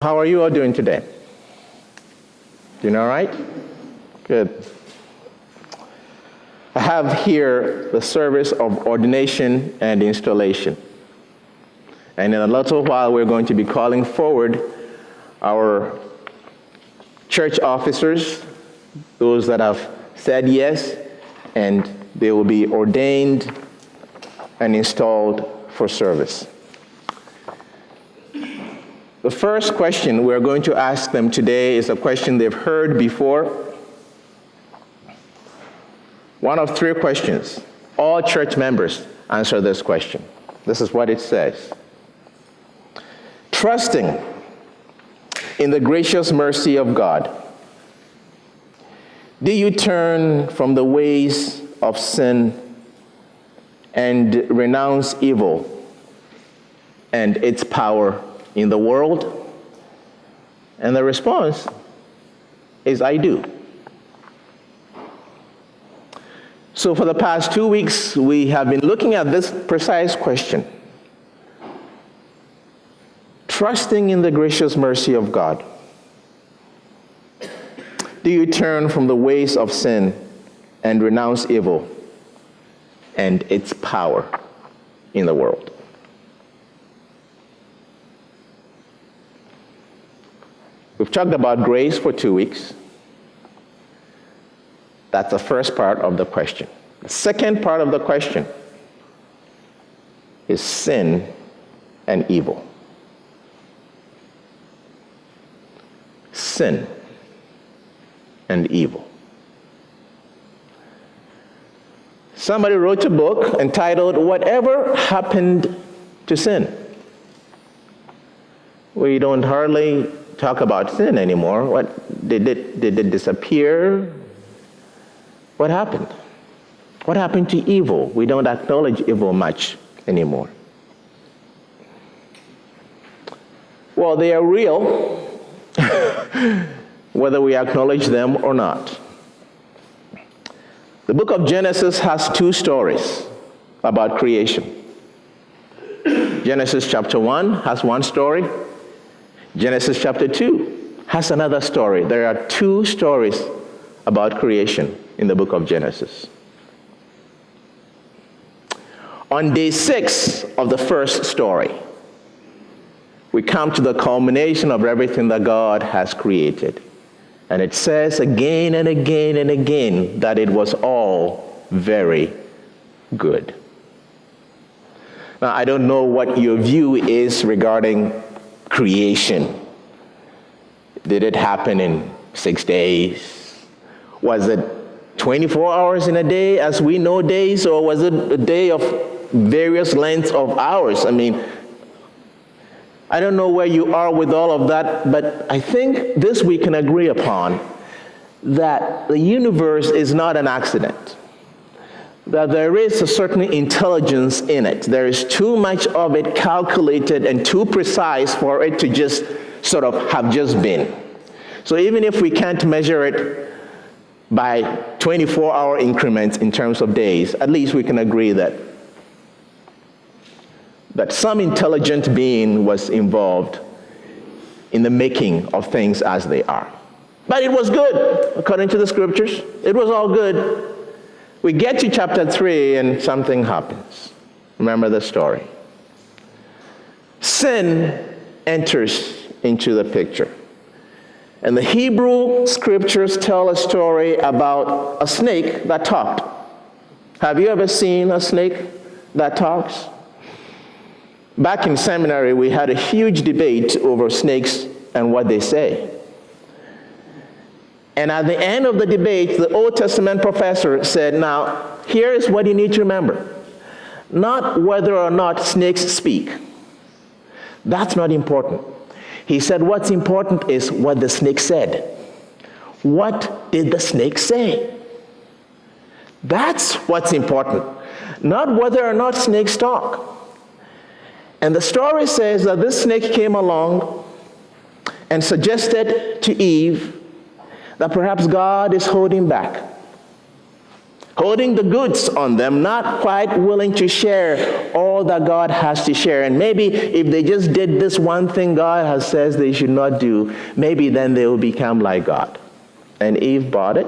How are you all doing today? Doing all right? Good. I have here the service of ordination and installation. And in a little while, we're going to be calling forward our church officers, those that have said yes, and they will be ordained and installed for service. The first question we're going to ask them today is a question they've heard before. One of three questions. All church members answer this question. This is what it says. Trusting in the gracious mercy of God, do you turn from the ways of sin and renounce evil and its power in the world? And the response is, I do. So for the past 2 weeks, we have been looking at this precise question. Trusting in the gracious mercy of God, do you turn from the ways of sin and renounce evil and its power in the world? We've talked about grace for 2 weeks. That's the first part of the question. The second part of the question is sin and evil. Sin and evil. Somebody wrote a book entitled, Whatever Happened to Sin? We don't hardly talk about sin anymore. What did it disappear? What happened? What happened to evil? We don't acknowledge evil much anymore. Well, they are real, whether we acknowledge them or not. The book of Genesis has two stories about creation. Genesis chapter 1 has one story. Genesis chapter 2 has another story. There are two stories about creation in the book of Genesis. On day 6 of the first story, we come to the culmination of everything that God has created. And it says again and again and again that it was all very good. Now, I don't know what your view is regarding creation. Did it happen in 6 days? Was it 24 hours in a day as we know days, or was it a day of various lengths of hours? I mean, I don't know where you are with all of that, but I think this we can agree upon, that the universe is not an accident, that there is a certain intelligence in it. There is too much of it calculated and too precise for it to just sort of have just been. So even if we can't measure it by 24-hour increments in terms of days, at least we can agree that some intelligent being was involved in the making of things as they are. But it was good, according to the scriptures. It was all good. We get to chapter 3 and something happens. Remember the story. Sin enters into the picture. And the Hebrew scriptures tell a story about a snake that talked. Have you ever seen a snake that talks? Back in seminary, we had a huge debate over snakes and what they say. And at the end of the debate, the Old Testament professor said, now, here is what you need to remember. Not whether or not snakes speak. That's not important. He said what's important is what the snake said. What did the snake say? That's what's important. Not whether or not snakes talk. And the story says that this snake came along and suggested to Eve that perhaps God is holding back. holding the goods on them, not quite willing to share all that God has to share. And maybe if they just did this one thing God has says they should not do, maybe then they will become like God. And Eve bought it.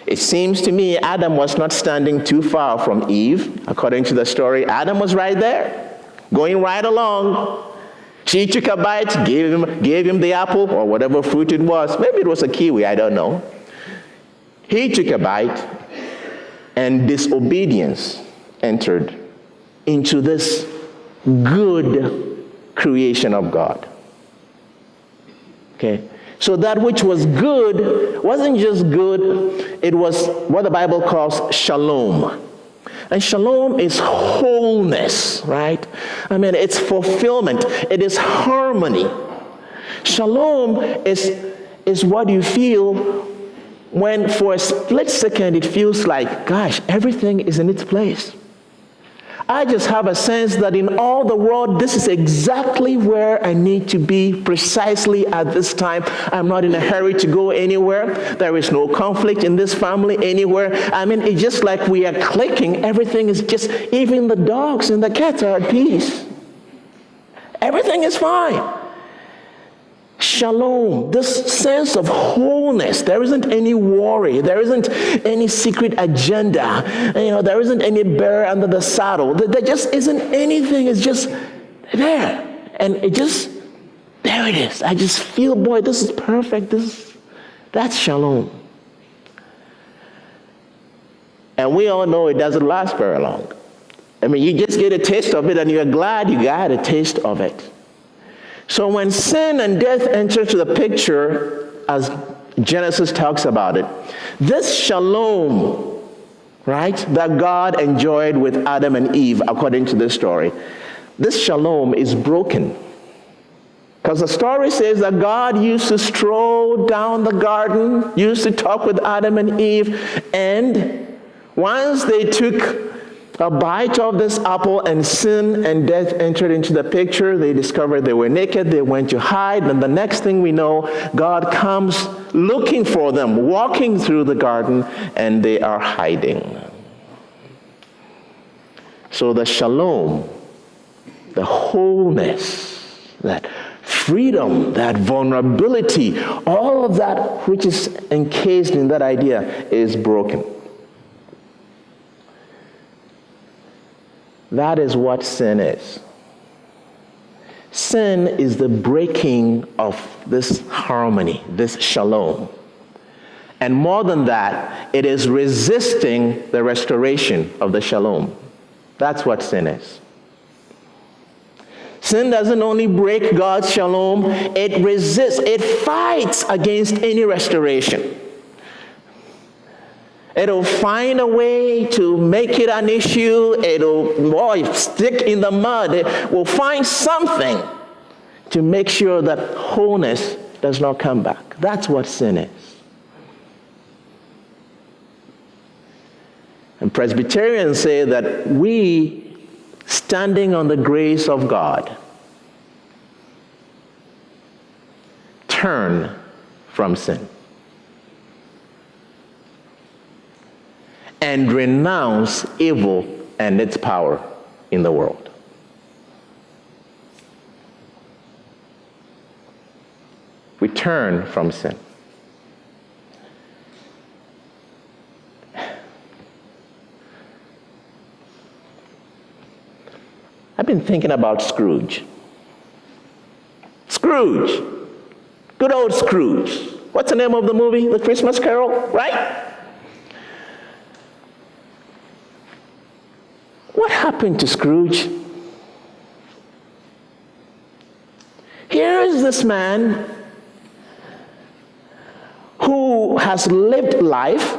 It seems to me Adam was not standing too far from Eve. According to the story, Adam was right there, going right along. She took a bite, gave him the apple or whatever fruit it was. Maybe it was a kiwi, I don't know. He took a bite, and disobedience entered into this good creation of God. Okay? So that which was good wasn't just good, it was what the Bible calls shalom. And shalom is wholeness, right? I mean, it's fulfillment. It is harmony. Shalom is what you feel when for a split second it feels like, gosh, everything is in its place. I just have a sense that in all the world, this is exactly where I need to be precisely at this time. I'm not in a hurry to go anywhere. There is no conflict in this family anywhere. I mean, it's just like we are clicking. Everything is just, even the dogs and the cats are at peace. Everything is fine. Shalom, this sense of wholeness. There isn't any worry. There isn't any secret agenda. There isn't any bear under the saddle. There just isn't anything. It's just there. And there it is. I just feel, boy, this is perfect. That's shalom. And we all know it doesn't last very long. I mean, you just get a taste of it and you're glad you got a taste of it. So when sin and death enter to the picture, as Genesis talks about it, this shalom, right, that God enjoyed with Adam and Eve, according to this story, this shalom is broken. Because the story says that God used to stroll down the garden, used to talk with Adam and Eve, and once they took a bite of this apple and sin and death entered into the picture, they discovered they were naked, they went to hide, and the next thing we know, God comes looking for them, walking through the garden, and they are hiding. So the shalom, the wholeness, that freedom, that vulnerability, all of that which is encased in that idea is broken. That is what sin is. Sin is the breaking of this harmony, this shalom. And more than that, it is resisting the restoration of the shalom. That's what sin is. Sin doesn't only break God's shalom, it resists, it fights against any restoration. It'll find a way to make it an issue. It'll stick in the mud. It will find something to make sure that wholeness does not come back. That's what sin is. And Presbyterians say that we, standing on the grace of God, turn from sin and renounce evil and its power in the world. We turn from sin. I've been thinking about Scrooge. Scrooge. Good old Scrooge. What's the name of the movie? The Christmas Carol, right? What happened to Scrooge? Here is this man who has lived life.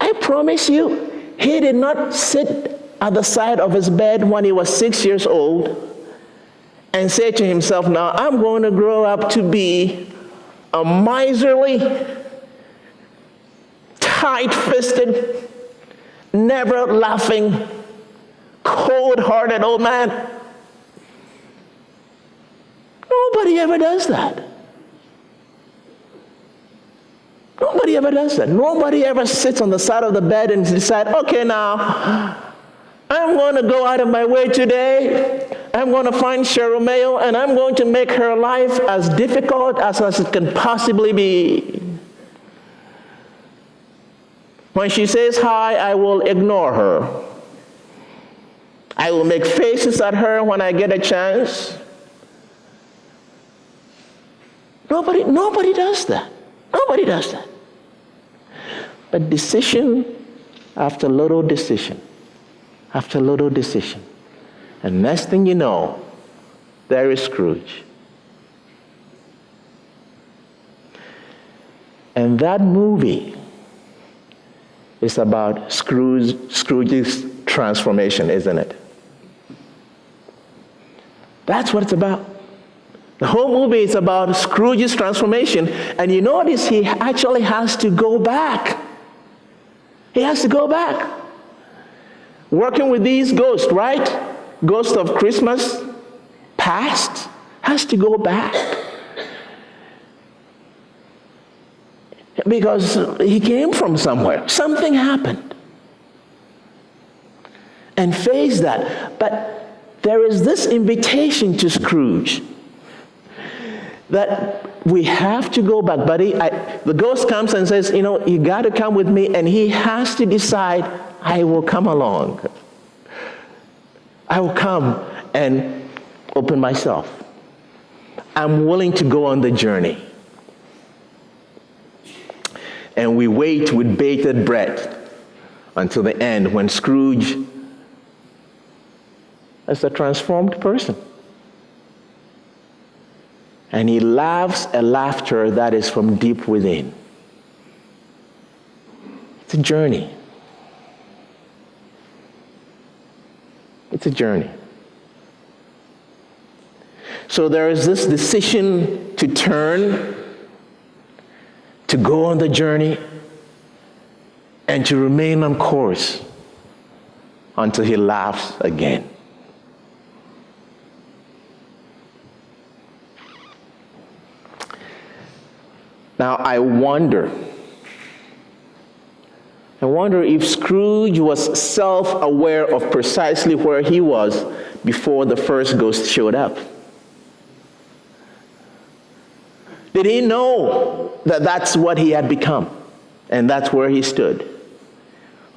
I promise you, he did not sit at the side of his bed when he was 6 years old and say to himself, now I'm going to grow up to be a miserly, tight-fisted, never laughing, cold-hearted old man. Nobody ever does that. Nobody ever does that. Nobody ever sits on the side of the bed and decides, okay, now, I'm going to go out of my way today. I'm going to find Cheryl Mayo, and I'm going to make her life as difficult as it can possibly be. When she says hi, I will ignore her. I will make faces at her when I get a chance. Nobody does that. Nobody does that. But decision after little decision, after little decision. And next thing you know, there is Scrooge. And that movie is about Scrooge's transformation, isn't it? That's what it's about. The whole movie is about Scrooge's transformation. And you notice he actually has to go back. He has to go back. Working with these ghosts, right? Ghost of Christmas past has to go back. Because he came from somewhere. Something happened. And face that. But there is this invitation to Scrooge that we have to go back, buddy. The ghost comes and says, you got to come with me, and he has to decide, I will come along. I will come and open myself. I'm willing to go on the journey. And we wait with bated breath until the end when Scrooge is a transformed person. And he laughs a laughter that is from deep within. It's a journey. It's a journey. So there is this decision to turn, to go on the journey, and to remain on course until he laughs again. Now, I wonder if Scrooge was self-aware of precisely where he was before the first ghost showed up. Did he know that that's what he had become? And that's where he stood?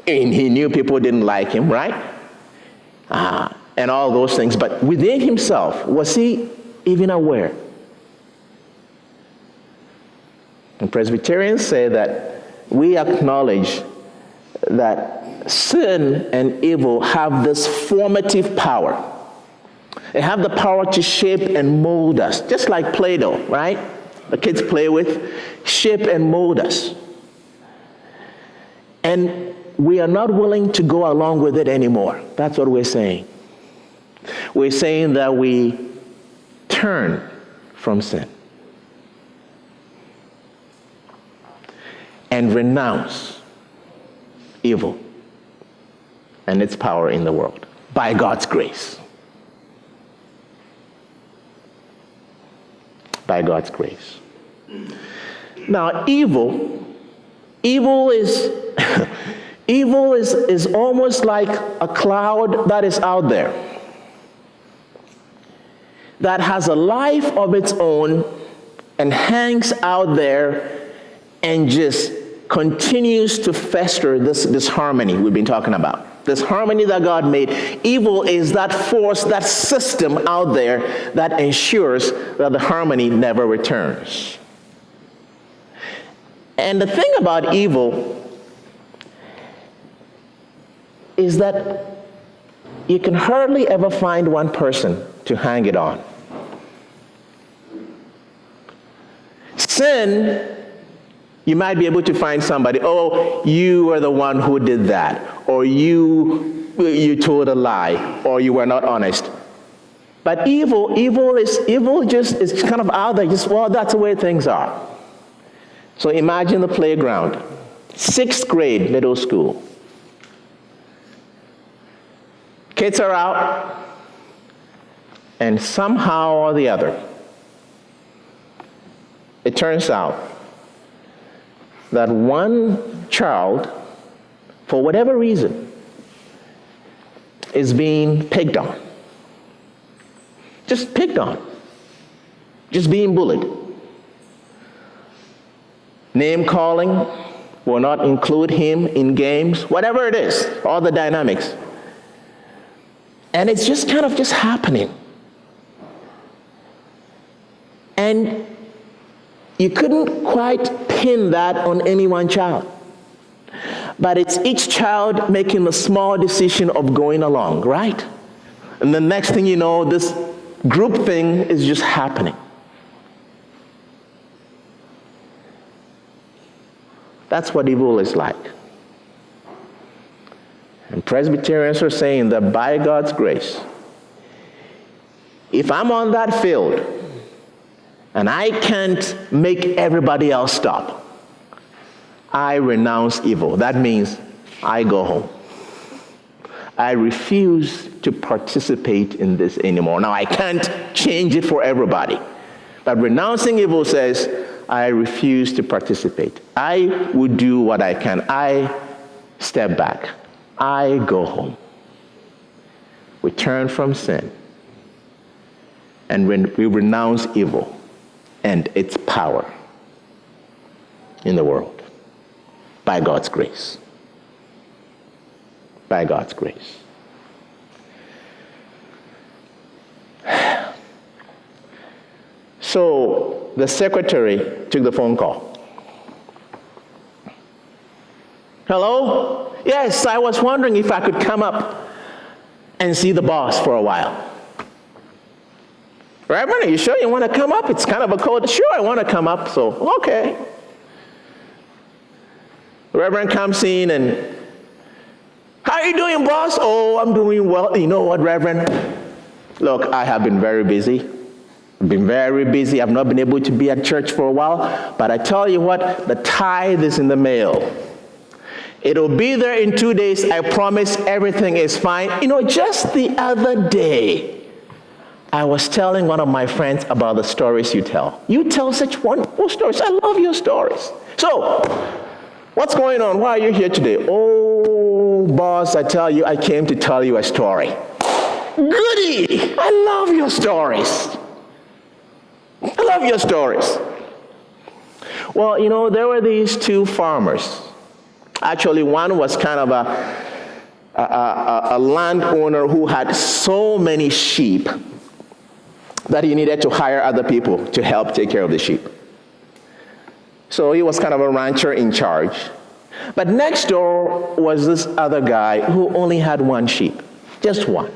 And he knew people didn't like him, right? And all those things. But within himself, was he even aware? And Presbyterians say that we acknowledge that sin and evil have this formative power. They have the power to shape and mold us, just like Play-Doh, right? The kids play with, shape and mold us. And we are not willing to go along with it anymore. That's what we're saying. We're saying that we turn from sin and renounce evil and its power in the world by God's grace. By God's grace. Now, evil is evil is almost like a cloud that is out there, that has a life of its own and hangs out there and just continues to fester this harmony we've been talking about. This harmony that God made. Evil is that force, that system out there that ensures that the harmony never returns. And the thing about evil is that you can hardly ever find one person to hang it on. Sin, you might be able to find somebody, oh, you are the one who did that, or you told a lie, or you were not honest. But evil just is kind of out there, just, well, that's the way things are. So imagine the playground, 6th grade middle school. Kids are out, and somehow or the other, it turns out that one child, for whatever reason, is being picked on. Just picked on. Just being bullied. Name calling will not include him in games, whatever it is, all the dynamics. And it's just kind of just happening. And you couldn't quite pin that on any one child. But it's each child making a small decision of going along, right? And the next thing you know, this group thing is just happening. That's what evil is like. And Presbyterians are saying that by God's grace, if I'm on that field and I can't make everybody else stop, I renounce evil. That means I go home. I refuse to participate in this anymore. Now, I can't change it for everybody. But renouncing evil says, I refuse to participate. I will do what I can. I step back. I go home. We turn from sin. And we renounce evil and its power in the world. By God's grace. By God's grace. So the secretary took the phone call. Hello? Yes, I was wondering if I could come up and see the boss for a while. Reverend, are you sure you want to come up? It's kind of a cold. Sure, I want to come up, so okay. The Reverend comes in and, how are you doing, boss? Oh, I'm doing well. You know what, Reverend? Look, I have been very busy. I've been very busy. I've not been able to be at church for a while. But I tell you what, the tithe is in the mail. It'll be there in 2 days. I promise everything is fine. You know, just the other day, I was telling one of my friends about the stories you tell. You tell such wonderful stories. I love your stories. So, what's going on? Why are you here today? Oh, boss, I tell you, I came to tell you a story. Goody! I love your stories. I love your stories. Well, you know, there were these two farmers. Actually, one was kind of a landowner who had so many sheep that he needed to hire other people to help take care of the sheep. So he was kind of a rancher in charge. But next door was this other guy who only had one sheep, just one.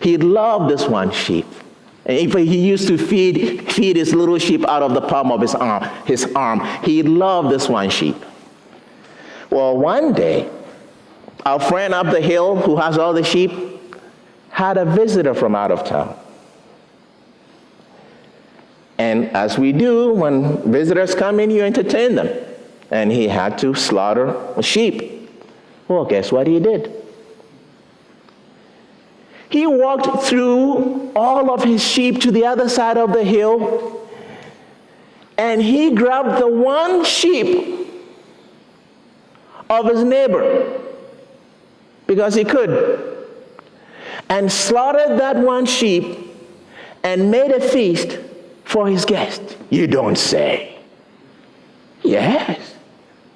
He loved this one sheep. And if he used to feed his little sheep out of the palm of his arm, he loved this one sheep. Well, one day, our friend up the hill who has all the sheep had a visitor from out of town. And as we do, when visitors come in, you entertain them. And he had to slaughter a sheep. Well, guess what he did? He walked through all of his sheep to the other side of the hill, and he grabbed the one sheep of his neighbor, because he could, and slaughtered that one sheep and made a feast for his guest. You don't say. Yes.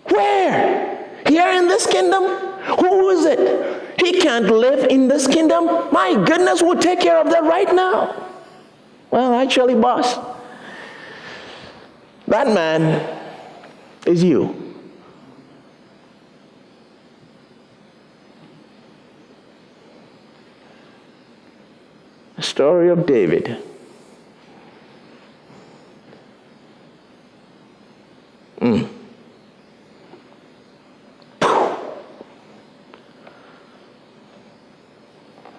Where? Here in this kingdom? Who is it? He can't live in this kingdom? My goodness, we'll take care of that right now. Well, actually, boss, that man is you. The story of David.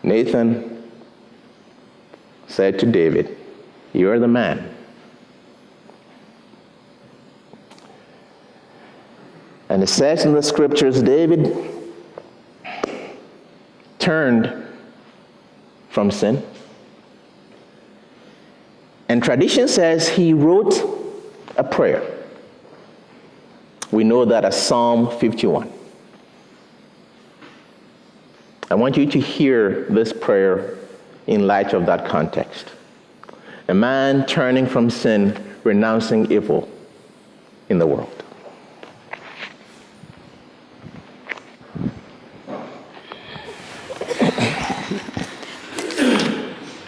Nathan said to David, "You're the man." And it says in the scriptures, David turned from sin. And tradition says he wrote a prayer. We know that as Psalm 51. I want you to hear this prayer in light of that context. A man turning from sin, renouncing evil in the world.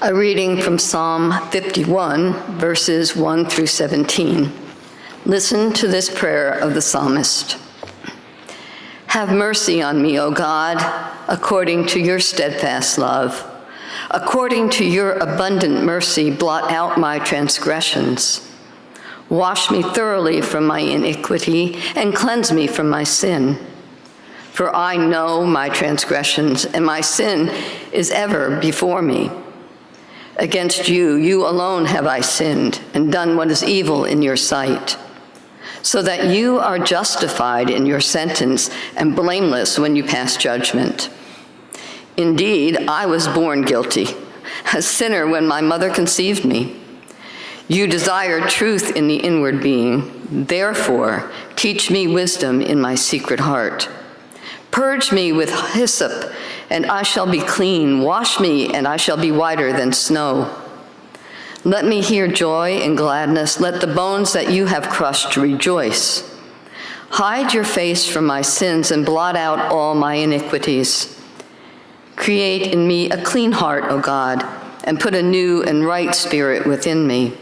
A reading from Psalm 51, verses 1 through 17. Listen to this prayer of the psalmist. Have mercy on me, O God, according to your steadfast love. According to your abundant mercy, blot out my transgressions. Wash me thoroughly from my iniquity and cleanse me from my sin. For I know my transgressions, and my sin is ever before me. Against you, you alone have I sinned and done what is evil in your sight, so that you are justified in your sentence and blameless when you pass judgment. Indeed, I was born guilty, a sinner when my mother conceived me. You desire truth in the inward being. Therefore, teach me wisdom in my secret heart. Purge me with hyssop, and I shall be clean. Wash me, and I shall be whiter than snow. Let me hear joy and gladness. Let the bones that you have crushed rejoice. Hide your face from my sins and blot out all my iniquities. Create in me a clean heart, O God, and put a new and right spirit within me.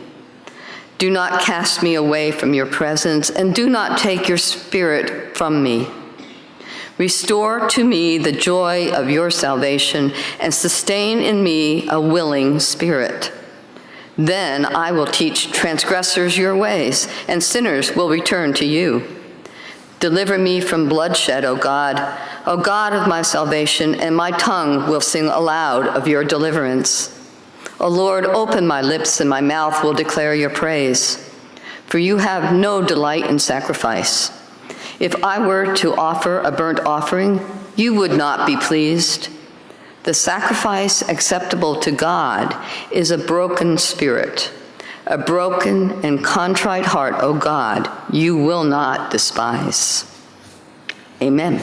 Do not cast me away from your presence, and do not take your spirit from me. Restore to me the joy of your salvation, and sustain in me a willing spirit. Then I will teach transgressors your ways, and sinners will return to you. Deliver me from bloodshed, O God of my salvation, and my tongue will sing aloud of your deliverance. O Lord, open my lips, and my mouth will declare your praise. For you have no delight in sacrifice. If I were to offer a burnt offering, you would not be pleased. The sacrifice acceptable to God is a broken spirit. A broken and contrite heart, O God, you will not despise. Amen.